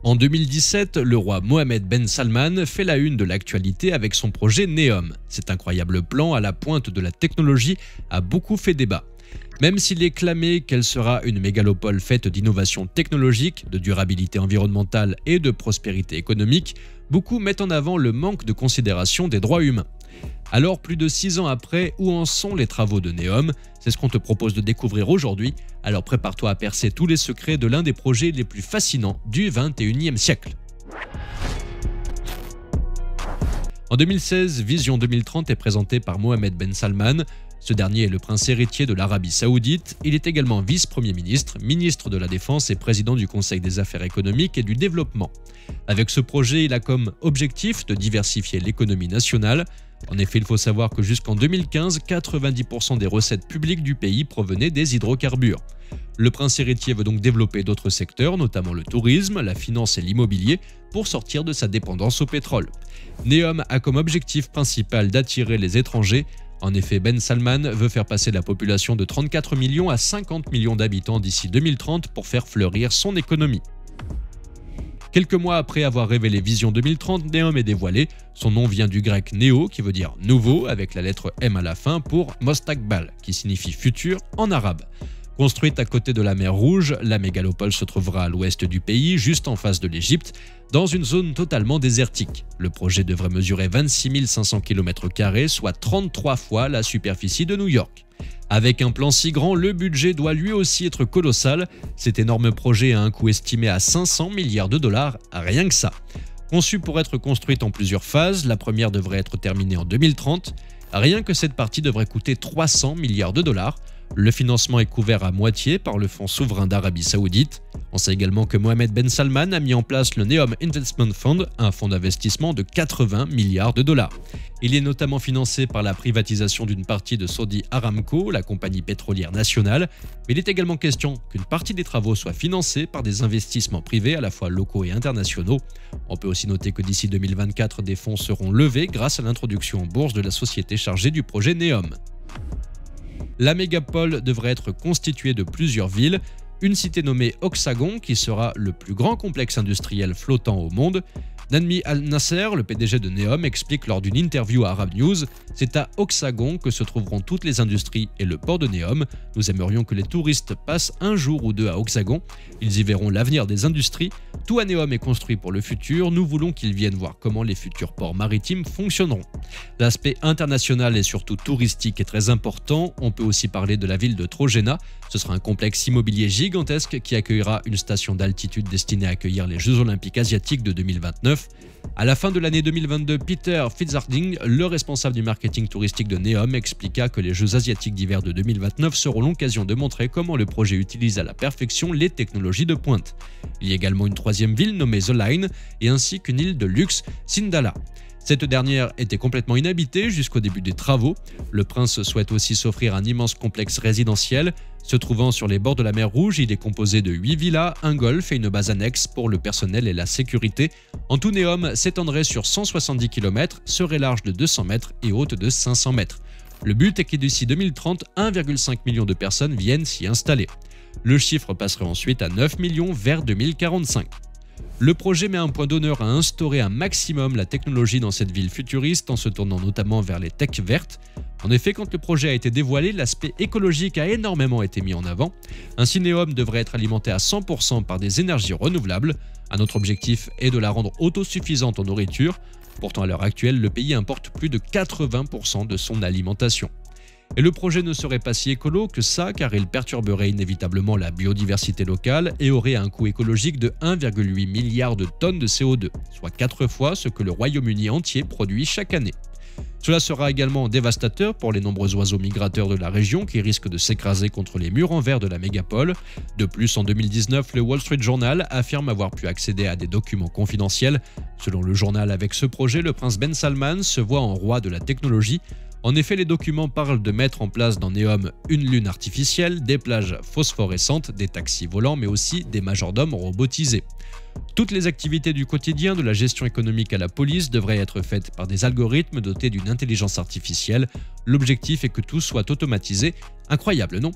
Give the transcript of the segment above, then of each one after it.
En 2017, le roi Mohammed Ben Salman fait la une de l'actualité avec son projet NEOM. Cet incroyable plan à la pointe de la technologie a beaucoup fait débat. Même s'il est clamé qu'elle sera une mégalopole faite d'innovations technologiques, de durabilité environnementale et de prospérité économique, beaucoup mettent en avant le manque de considération des droits humains. Alors, plus de 6 ans après, où en sont les travaux de NEOM? C'est ce qu'on te propose de découvrir aujourd'hui, alors prépare-toi à percer tous les secrets de l'un des projets les plus fascinants du XXIe siècle. En 2016, Vision 2030 est présentée par Mohammed Ben Salman. Ce dernier est le prince héritier de l'Arabie Saoudite. Il est également vice-premier ministre, ministre de la Défense et président du Conseil des affaires économiques et du développement. Avec ce projet, il a comme objectif de diversifier l'économie nationale. En effet, il faut savoir que jusqu'en 2015, 90% des recettes publiques du pays provenaient des hydrocarbures. Le prince héritier veut donc développer d'autres secteurs, notamment le tourisme, la finance et l'immobilier, pour sortir de sa dépendance au pétrole. NEOM a comme objectif principal d'attirer les étrangers. En effet, Ben Salman veut faire passer la population de 34 millions à 50 millions d'habitants d'ici 2030 pour faire fleurir son économie. Quelques mois après avoir révélé Vision 2030, NEOM est dévoilé. Son nom vient du grec néo, qui veut dire nouveau, avec la lettre M à la fin, pour Mostakbal, qui signifie futur en arabe. Construite à côté de la mer Rouge, la mégalopole se trouvera à l'ouest du pays, juste en face de l'Égypte, dans une zone totalement désertique. Le projet devrait mesurer 26 500 km², soit 33 fois la superficie de New York. Avec un plan si grand, le budget doit lui aussi être colossal. Cet énorme projet a un coût estimé à 500 milliards de dollars, rien que ça. Conçu pour être construite en plusieurs phases, la première devrait être terminée en 2030. Rien que cette partie devrait coûter 300 milliards de dollars. Le financement est couvert à moitié par le Fonds souverain d'Arabie Saoudite. On sait également que Mohammed Ben Salman a mis en place le NEOM Investment Fund, un fonds d'investissement de 80 milliards de dollars. Il est notamment financé par la privatisation d'une partie de Saudi Aramco, la compagnie pétrolière nationale, mais il est également question qu'une partie des travaux soit financée par des investissements privés à la fois locaux et internationaux. On peut aussi noter que d'ici 2024, des fonds seront levés grâce à l'introduction en bourse de la société chargée du projet NEOM. La mégapole devrait être constituée de plusieurs villes, une cité nommée Oxagon qui sera le plus grand complexe industriel flottant au monde. Nanmi Al-Nasser, le PDG de NEOM, explique lors d'une interview à Arab News « C'est à Oxagon que se trouveront toutes les industries et le port de NEOM. Nous aimerions que les touristes passent un jour ou deux à Oxagon. Ils y verront l'avenir des industries. Tout à NEOM est construit pour le futur. Nous voulons qu'ils viennent voir comment les futurs ports maritimes fonctionneront. » L'aspect international et surtout touristique est très important. On peut aussi parler de la ville de Trojena. Ce sera un complexe immobilier gigantesque qui accueillera une station d'altitude destinée à accueillir les Jeux Olympiques asiatiques de 2029. À la fin de l'année 2022, Peter Fitzharding, le responsable du marketing touristique de NEOM, expliqua que les Jeux asiatiques d'hiver de 2029 seront l'occasion de montrer comment le projet utilise à la perfection les technologies de pointe. Il y a également une troisième ville nommée The Line et ainsi qu'une île de luxe, Sindala. Cette dernière était complètement inhabitée jusqu'au début des travaux. Le prince souhaite aussi s'offrir un immense complexe résidentiel. Se trouvant sur les bords de la mer Rouge, il est composé de 8 villas, un golf et une base annexe pour le personnel et la sécurité. En tout, NEOM s'étendrait sur 170 km, serait large de 200 mètres et haute de 500 mètres. Le but est que d'ici 2030, 1,5 million de personnes viennent s'y installer. Le chiffre passerait ensuite à 9 millions vers 2045. Le projet met un point d'honneur à instaurer un maximum la technologie dans cette ville futuriste en se tournant notamment vers les techs vertes. En effet, quand le projet a été dévoilé, l'aspect écologique a énormément été mis en avant. Ainsi, NEOM devrait être alimenté à 100% par des énergies renouvelables. Un autre objectif est de la rendre autosuffisante en nourriture. Pourtant, à l'heure actuelle, le pays importe plus de 80% de son alimentation. Et le projet ne serait pas si écolo que ça, car il perturberait inévitablement la biodiversité locale et aurait un coût écologique de 1,8 milliard de tonnes de CO2, soit 4 fois ce que le Royaume-Uni entier produit chaque année. Cela sera également dévastateur pour les nombreux oiseaux migrateurs de la région qui risquent de s'écraser contre les murs en verre de la mégapole. De plus, en 2019, le Wall Street Journal affirme avoir pu accéder à des documents confidentiels. Selon le journal, avec ce projet, le prince Ben Salman se voit en roi de la technologie. En effet, les documents parlent de mettre en place dans NEOM une lune artificielle, des plages phosphorescentes, des taxis volants, mais aussi des majordomes robotisés. Toutes les activités du quotidien, de la gestion économique à la police, devraient être faites par des algorithmes dotés d'une intelligence artificielle. L'objectif est que tout soit automatisé. Incroyable, non ?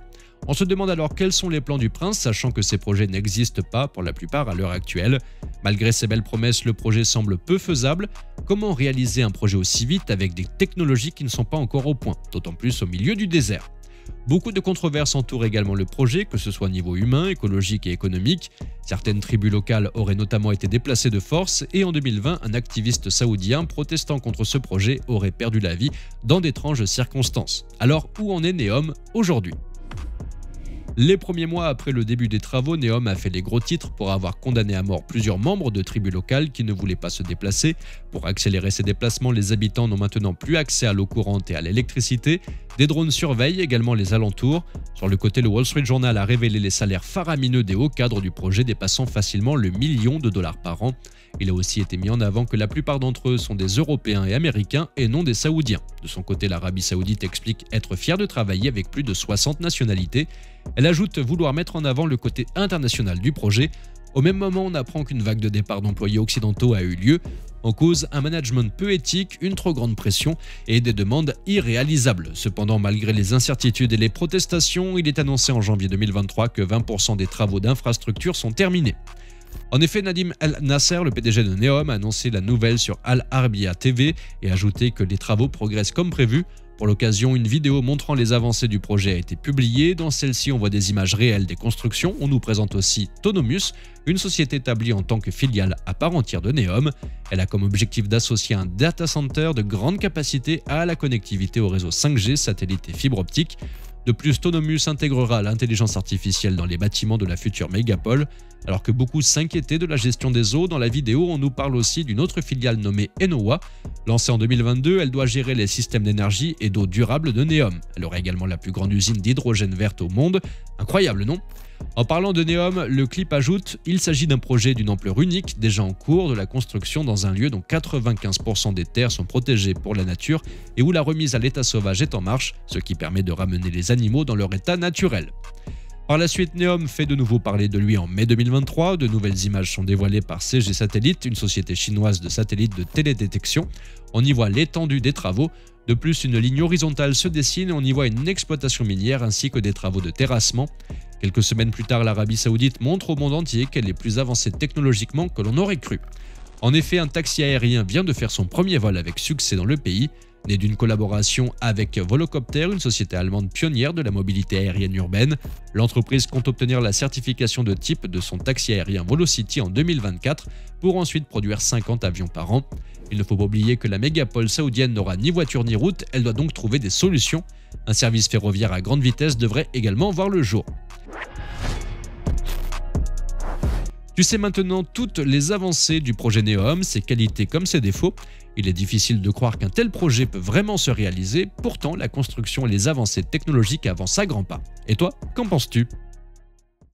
On se demande alors quels sont les plans du prince, sachant que ces projets n'existent pas pour la plupart à l'heure actuelle. Malgré ces belles promesses, le projet semble peu faisable. Comment réaliser un projet aussi vite avec des technologies qui ne sont pas encore au point, d'autant plus au milieu du désert? Beaucoup de controverses entourent également le projet, que ce soit au niveau humain, écologique et économique. Certaines tribus locales auraient notamment été déplacées de force et en 2020, un activiste saoudien protestant contre ce projet aurait perdu la vie dans d'étranges circonstances. Alors où en est Neom aujourd'hui? Les premiers mois après le début des travaux, Neom a fait les gros titres pour avoir condamné à mort plusieurs membres de tribus locales qui ne voulaient pas se déplacer. Pour accélérer ces déplacements, les habitants n'ont maintenant plus accès à l'eau courante et à l'électricité. Des drones surveillent également les alentours. Sur le côté, le Wall Street Journal a révélé les salaires faramineux des hauts cadres du projet dépassant facilement le $1 million par an. Il a aussi été mis en avant que la plupart d'entre eux sont des Européens et Américains et non des Saoudiens. De son côté, l'Arabie Saoudite explique être fière de travailler avec plus de 60 nationalités. Elle ajoute vouloir mettre en avant le côté international du projet. Au même moment, on apprend qu'une vague de départ d'employés occidentaux a eu lieu. En cause, un management peu éthique, une trop grande pression et des demandes irréalisables. Cependant, malgré les incertitudes et les protestations, il est annoncé en janvier 2023 que 20% des travaux d'infrastructure sont terminés. En effet, Nadim El Nasser, le PDG de Neom, a annoncé la nouvelle sur Al Arabiya TV et a ajouté que les travaux progressent comme prévu. Pour l'occasion, une vidéo montrant les avancées du projet a été publiée. Dans celle-ci, on voit des images réelles des constructions. On nous présente aussi Tonomus, une société établie en tant que filiale à part entière de Neom. Elle a comme objectif d'associer un data center de grande capacité à la connectivité au réseau 5G, satellite et fibre optique. De plus, Tonomus intégrera l'intelligence artificielle dans les bâtiments de la future mégapole. Alors que beaucoup s'inquiétaient de la gestion des eaux, dans la vidéo, on nous parle aussi d'une autre filiale nommée Enowa. Lancée en 2022, elle doit gérer les systèmes d'énergie et d'eau durable de Neom. Elle aura également la plus grande usine d'hydrogène verte au monde. Incroyable, non? En parlant de Neom, le clip ajoute « Il s'agit d'un projet d'une ampleur unique, déjà en cours de la construction dans un lieu dont 95% des terres sont protégées pour la nature et où la remise à l'état sauvage est en marche, ce qui permet de ramener les animaux dans leur état naturel. » Par la suite, Neom fait de nouveau parler de lui en mai 2023. De nouvelles images sont dévoilées par CG Satellite, une société chinoise de satellites de télédétection. On y voit l'étendue des travaux. De plus, une ligne horizontale se dessine et on y voit une exploitation minière ainsi que des travaux de terrassement. Quelques semaines plus tard, l'Arabie Saoudite montre au monde entier qu'elle est plus avancée technologiquement que l'on aurait cru. En effet, un taxi aérien vient de faire son premier vol avec succès dans le pays. Né d'une collaboration avec Volocopter, une société allemande pionnière de la mobilité aérienne urbaine, l'entreprise compte obtenir la certification de type de son taxi aérien Volocity en 2024 pour ensuite produire 50 avions par an. Il ne faut pas oublier que la mégapole saoudienne n'aura ni voiture ni route, elle doit donc trouver des solutions. Un service ferroviaire à grande vitesse devrait également voir le jour. Tu sais maintenant toutes les avancées du projet Neom, ses qualités comme ses défauts. Il est difficile de croire qu'un tel projet peut vraiment se réaliser, pourtant la construction et les avancées technologiques avancent à grands pas. Et toi, qu'en penses-tu ?